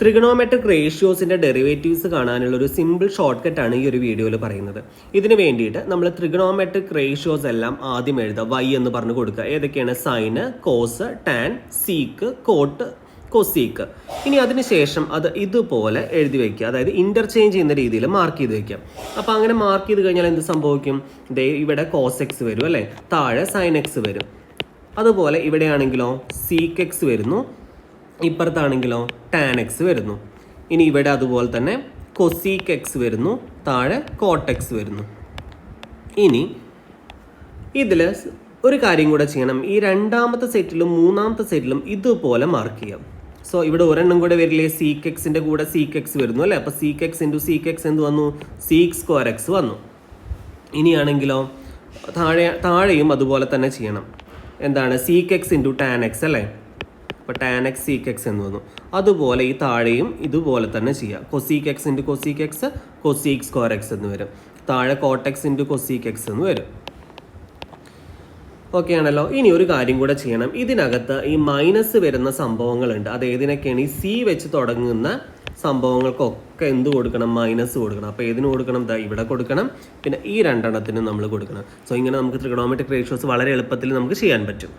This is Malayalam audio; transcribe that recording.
ട്രിഗണോമെട്രിക് റേഷ്യോസിൻ്റെ ഡെറിവേറ്റീവ്സ് കാണാനുള്ള ഒരു സിമ്പിൾ ഷോർട്ട് കട്ടാണ് ഈ ഒരു വീഡിയോയിൽ പറയുന്നത്. ഇതിന് വേണ്ടിയിട്ട് നമ്മൾ ട്രിഗണോമെട്രിക് റേഷ്യോസ് എല്ലാം ആദ്യം എഴുതുക. വൈ എന്ന് പറഞ്ഞു കൊടുക്കുക. ഏതൊക്കെയാണ്? Sine, cos, tan, sec, cot, cosec. ഇനി അതിനുശേഷം അത് ഇതുപോലെ എഴുതി വയ്ക്കുക. അതായത് ഇൻ്റർചേഞ്ച് ചെയ്യുന്ന രീതിയിൽ മാർക്ക് ചെയ്ത് വയ്ക്കുക. അപ്പോൾ അങ്ങനെ മാർക്ക് ചെയ്ത് കഴിഞ്ഞാൽ എന്ത് സംഭവിക്കും? ഇവിടെ കോസ് എക്സ് വരും അല്ലേ, താഴെ സൈൻ എക്സ് വരും. അതുപോലെ ഇവിടെയാണെങ്കിലോ സീക്ക് എക്സ് വരുന്നു, ഇപ്പുറത്താണെങ്കിലോ ടാൻ എക്സ് വരുന്നു. ഇനി ഇവിടെ അതുപോലെ തന്നെ കൊസീക്ക് എക്സ് വരുന്നു, താഴെ കോട്ട് എക്സ് വരുന്നു. ഇനി ഇതിൽ ഒരു കാര്യം കൂടെ ചെയ്യണം. ഈ രണ്ടാമത്തെ സെറ്റിലും മൂന്നാമത്തെ സെറ്റിലും ഇതുപോലെ മാർക്ക് ചെയ്യാം. സോ ഇവിടെ ഒരെണ്ണം കൂടെ വരില്ലേ? സീക്ക് എക്സിൻ്റെ കൂടെ സീക്ക് എക്സ് വരുന്നു അല്ലേ. അപ്പോൾ seek X into seek X എന്ത് വന്നു? സീക്ക് സ്ക്വയർ എക്സ് വന്നു. ഇനിയാണെങ്കിലോ താഴെയും അതുപോലെ തന്നെ ചെയ്യണം. എന്താണ്? Seek X into tan X അല്ലേ. അപ്പോൾ ടാൻ എക്സ് സീക്ക് എക്സ് എന്ന് വന്നു. അതുപോലെ ഈ താഴെയും ഇതുപോലെ തന്നെ ചെയ്യാം. Cosec X into cosec X, cosec square X എന്ന് വരും. താഴെ coat X into cosec X എന്ന് വരും. ഓക്കെ ആണല്ലോ. ഇനി ഒരു കാര്യം കൂടെ ചെയ്യണം. ഇതിനകത്ത് ഈ മൈനസ് വരുന്ന സംഭവങ്ങളുണ്ട്. അത് ഏതിനൊക്കെയാണ്? ഈ സി വെച്ച് തുടങ്ങുന്ന സംഭവങ്ങൾക്കൊക്കെ എന്ത് കൊടുക്കണം? മൈനസ് കൊടുക്കണം. അപ്പോൾ ഏതിന് കൊടുക്കണം? ഇവിടെ കൊടുക്കണം. പിന്നെ ഈ രണ്ടെണ്ണത്തിനും നമ്മൾ കൊടുക്കണം. സോ ഇങ്ങനെ നമുക്ക് ട്രിഗണോമെട്രിക് റേഷ്യോസ് വളരെ എളുപ്പത്തിൽ നമുക്ക് ചെയ്യാൻ പറ്റും.